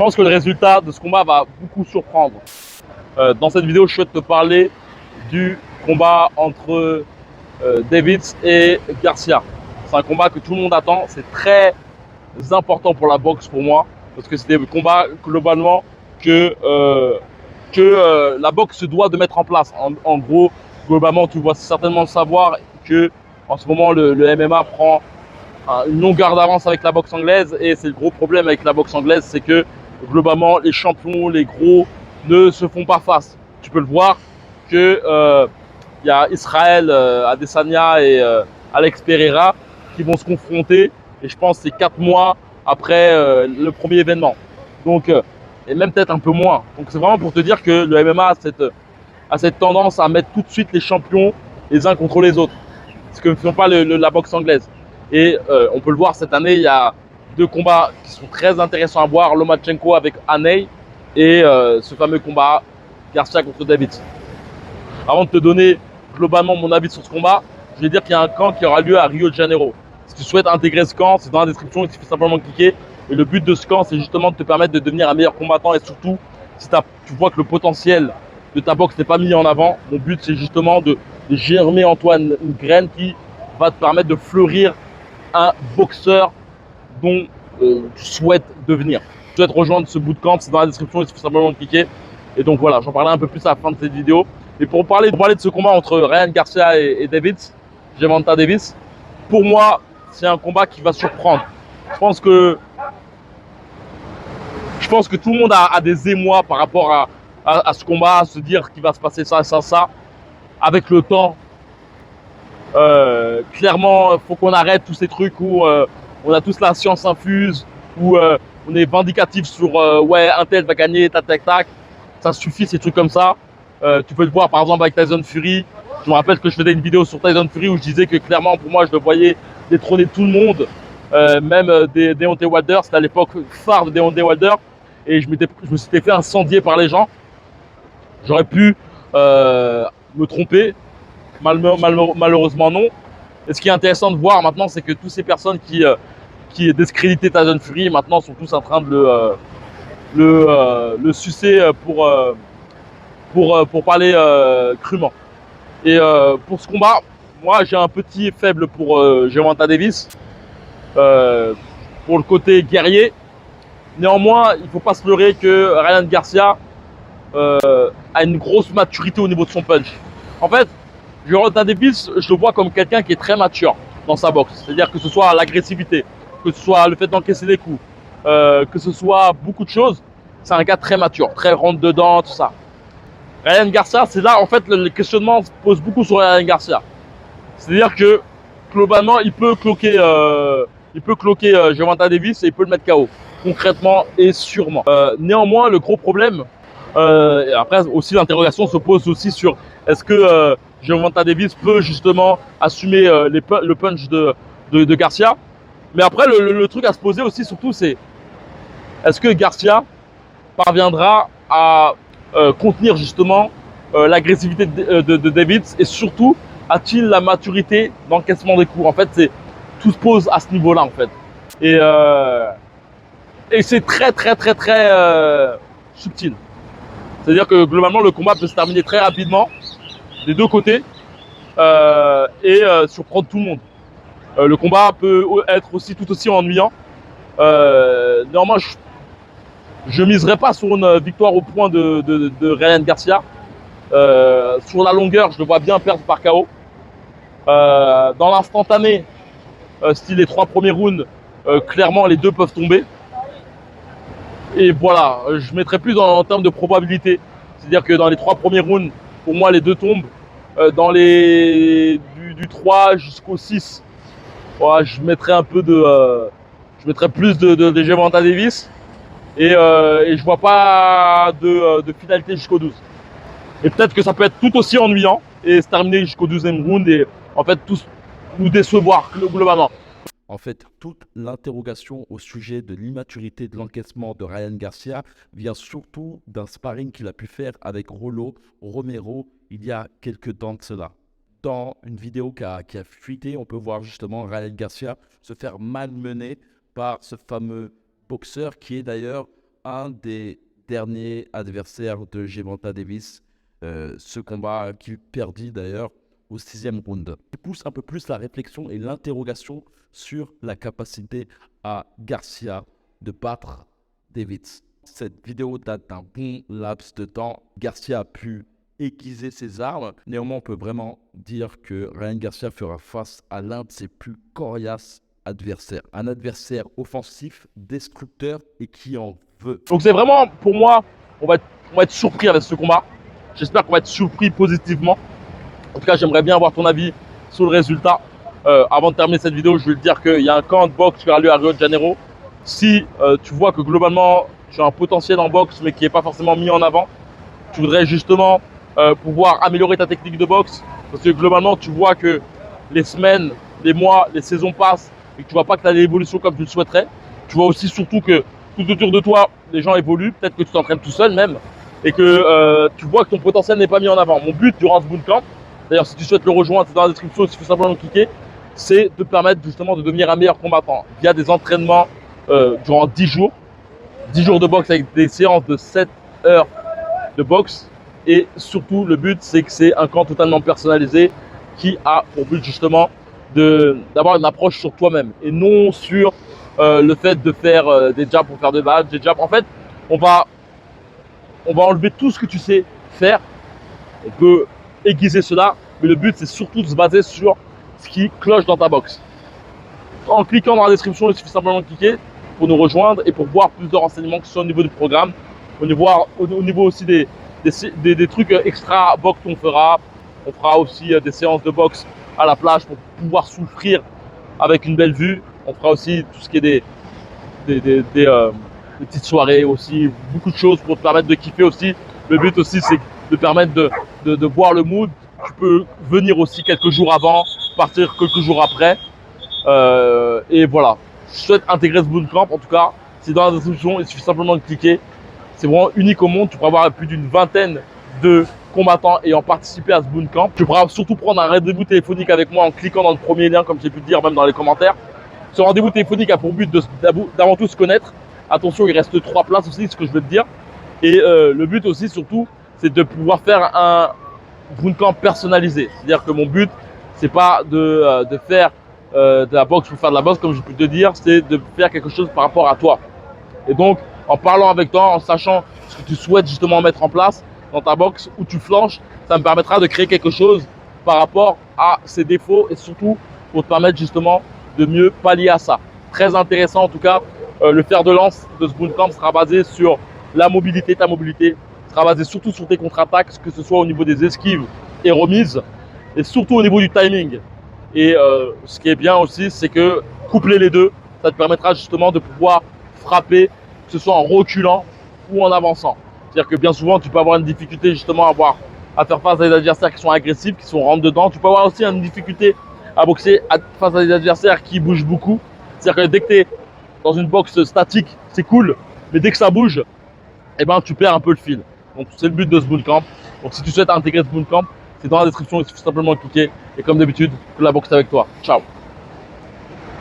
pense que le résultat de ce combat va beaucoup surprendre. Dans cette vidéo, je souhaite te parler du combat entre Davids et Garcia. C'est un combat que tout le monde attend. C'est très important pour la boxe pour moi. Parce que c'est des combats globalement que la boxe se doit de mettre en place. En gros, globalement, tu vas certainement savoir que en ce moment, le MMA prend une longueur d'avance avec la boxe anglaise. Et c'est le gros problème avec la boxe anglaise, c'est que globalement, les champions, les gros, ne se font pas face. Tu peux le voir que y a Israël Adesanya et Alex Pereira qui vont se confronter. Et je pense que c'est 4 mois après le premier événement. Donc, et même peut-être un peu moins. Donc c'est vraiment pour te dire que le MMA a cette tendance à mettre tout de suite les champions les uns contre les autres. Ce que ne font pas la boxe anglaise. Et on peut le voir cette année, il y a 2 combats qui sont très intéressants à voir. Lomachenko avec Haney et ce fameux combat Garcia contre David. Avant de te donner globalement mon avis sur ce combat, je vais dire qu'il y a un camp qui aura lieu à Rio de Janeiro. Si tu souhaites intégrer ce camp, c'est dans la description, il suffit simplement de cliquer. Et le but de ce camp, c'est justement de te permettre de devenir un meilleur combattant. Et surtout, si tu vois que le potentiel de ta boxe n'est pas mis en avant, mon but, c'est justement de germer en toi une graine qui va te permettre de fleurir un boxeur dont tu souhaites devenir. Tu souhaites rejoindre ce bootcamp, c'est dans la description, il suffit simplement de cliquer. Et donc voilà, j'en parlerai un peu plus à la fin de cette vidéo. Et pour parler de ce combat entre Ryan Garcia et Davids, Gervonta Davis, pour moi, c'est un combat qui va surprendre. Je pense que tout le monde a des émois par rapport à ce combat, à se dire qu'il va se passer ça, ça, ça. Avec le temps, clairement, il faut qu'on arrête tous ces trucs où on a tous la science infuse, où on est vindicatif sur ouais, un tel va gagner, tac, tac, tac. Ça suffit, ces trucs comme ça. Tu peux le voir par exemple avec Tyson Fury. Je me rappelle que je faisais une vidéo sur Tyson Fury où je disais que clairement pour moi je le voyais détrôner tout le monde, même Deontay Wilder. C'était à l'époque phare de Deontay Wilder et je me s'étais fait incendier par les gens. J'aurais pu me tromper, malheureusement non. Et ce qui est intéressant de voir maintenant, c'est que toutes ces personnes qui discréditaient Tyson Fury maintenant sont tous en train de le sucer pour parler crûment. Et pour ce combat, moi j'ai un petit faible pour Gervonta Davis, pour le côté guerrier. Néanmoins, il ne faut pas se leurrer que Ryan Garcia a une grosse maturité au niveau de son punch. En fait, Gervonta Davis, je le vois comme quelqu'un qui est très mature dans sa boxe. C'est-à-dire que ce soit l'agressivité, que ce soit le fait d'encaisser des coups, que ce soit beaucoup de choses. C'est un gars très mature, très rentre dedans, tout ça. Ryan Garcia, c'est là, en fait, le questionnement se pose beaucoup sur Ryan Garcia. C'est-à-dire que, globalement, il peut cloquer Gervonta Davis et il peut le mettre KO. Concrètement et sûrement. Néanmoins, le gros problème, et après aussi l'interrogation se pose aussi sur est-ce que Gervonta Davis peut justement assumer le punch de Garcia. Mais après, le truc à se poser aussi, surtout, c'est est-ce que Garcia parviendra à contenir justement l'agressivité de Davids et surtout a-t-il la maturité d'encaissement des coups. En fait, tout se pose à ce niveau-là en fait. Et c'est très subtil. C'est-à-dire que globalement le combat peut se terminer très rapidement des deux côtés et surprendre tout le monde. Le combat peut être aussi tout aussi ennuyant. Néanmoins, je miserai pas sur une victoire au point de Ryan Garcia. Sur la longueur, je le vois bien perdre par KO. Dans l'instantané, style les 3 premiers rounds, clairement les deux peuvent tomber. Et voilà, je mettrais plus en termes de probabilité. C'est-à-dire que dans les 3 premiers rounds, pour moi les deux tombent. Dans les du 3 jusqu'au 6, voilà, je mettrais un peu je mettrais plus de Gervonta Davis. Et je vois pas de finalité jusqu'au 12. Et peut-être que ça peut être tout aussi ennuyant et se terminer jusqu'au 12e round et en fait tous nous décevoir globalement. En fait, toute l'interrogation au sujet de l'immaturité de l'encaissement de Ryan Garcia vient surtout d'un sparring qu'il a pu faire avec Rollo Romero il y a quelques temps de cela. Dans une vidéo qui a fuité, on peut voir justement Ryan Garcia se faire malmener par ce fameux boxeur qui est d'ailleurs un des derniers adversaires de Gervonta Davis, ce combat qu'il perdit d'ailleurs au 6e round. Il pousse un peu plus la réflexion et l'interrogation sur la capacité à Garcia de battre Davis. Cette vidéo date d'un bon laps de temps. Garcia a pu aiguiser ses armes. Néanmoins, on peut vraiment dire que Ryan Garcia fera face à l'un de ses plus coriaces adversaires. Un adversaire offensif, destructeur et qui en veut. Donc c'est vraiment, pour moi, on va être surpris avec ce combat. J'espère qu'on va être surpris positivement. En tout cas, j'aimerais bien avoir ton avis sur le résultat. Avant de terminer cette vidéo, je vais te dire qu'il y a un camp de boxe qui aura lieu à Rio de Janeiro. Si tu vois que globalement, tu as un potentiel en boxe, mais qui n'est pas forcément mis en avant, tu voudrais justement pouvoir améliorer ta technique de boxe. Parce que globalement, tu vois que les semaines, les mois, les saisons passent et que tu ne vois pas que tu as l'évolution comme tu le souhaiterais. Tu vois aussi surtout que tout autour de toi, les gens évoluent. Peut-être que tu t'entraînes tout seul même. Et que tu vois que ton potentiel n'est pas mis en avant. Mon but durant ce bootcamp, d'ailleurs si tu souhaites le rejoindre, c'est dans la description, il suffit simplement de cliquer, c'est de te permettre justement de devenir un meilleur combattant. Il y a des entraînements durant 10 jours. 10 jours de boxe avec des séances de 7 heures de boxe. Et surtout, le but, c'est que c'est un camp totalement personnalisé qui a pour but justement d'avoir une approche sur toi-même et non sur le fait de faire des jabs pour faire des badges, des jabs. En fait, on va enlever tout ce que tu sais faire. On peut aiguiser cela, mais le but, c'est surtout de se baser sur ce qui cloche dans ta boxe. En cliquant dans la description, il suffit simplement de cliquer pour nous rejoindre et pour voir plus de renseignements, que ce soit au niveau du programme, au niveau aussi des trucs extra boxe qu'on fera. On fera aussi des séances de boxe à la plage pour pouvoir souffrir avec une belle vue. On fera aussi tout ce qui est des petites soirées aussi, beaucoup de choses pour te permettre de kiffer aussi. Le but aussi, c'est de permettre de voir le mood. Tu peux venir aussi quelques jours avant, partir quelques jours après. Et voilà, je souhaite intégrer ce bootcamp. En tout cas, c'est dans la description, il suffit simplement de cliquer. C'est vraiment unique au monde. Tu pourras avoir plus d'une vingtaine de combattants ayant participé à ce bootcamp. Tu pourras surtout prendre un rendez-vous téléphonique avec moi en cliquant dans le premier lien, comme j'ai pu te dire, même dans les commentaires. Ce rendez-vous téléphonique a pour but d'avant tout se connaître. Attention, il reste 3 places aussi, ce que je veux te dire. Et le but aussi, surtout, c'est de pouvoir faire un bootcamp personnalisé. C'est-à-dire que mon but, c'est pas de faire de la boxe pour faire de la boxe, comme je peux te dire, c'est de faire quelque chose par rapport à toi. Et donc, en parlant avec toi, en sachant ce que tu souhaites justement mettre en place dans ta boxe, où tu flanches, ça me permettra de créer quelque chose par rapport à ses défauts et surtout pour te permettre justement de mieux pallier à ça. Très intéressant en tout cas. Le fer de lance de ce bootcamp sera basé sur la mobilité, ta mobilité sera basé surtout sur tes contre-attaques, que ce soit au niveau des esquives et remises, et surtout au niveau du timing. Et ce qui est bien aussi, c'est que coupler les deux, ça te permettra justement de pouvoir frapper, que ce soit en reculant ou en avançant. C'est-à-dire que bien souvent, tu peux avoir une difficulté justement à faire face à des adversaires qui sont agressifs, qui sont rentre dedans. Tu peux avoir aussi une difficulté à boxer face à des adversaires qui bougent beaucoup. C'est-à-dire que dès que tu es dans une boxe statique, c'est cool, mais dès que ça bouge, eh ben, tu perds un peu le fil. Donc c'est le but de ce bootcamp. Donc si tu souhaites intégrer ce bootcamp, c'est dans la description, il suffit simplement de cliquer. Et comme d'habitude, que la boxe est avec toi. Ciao.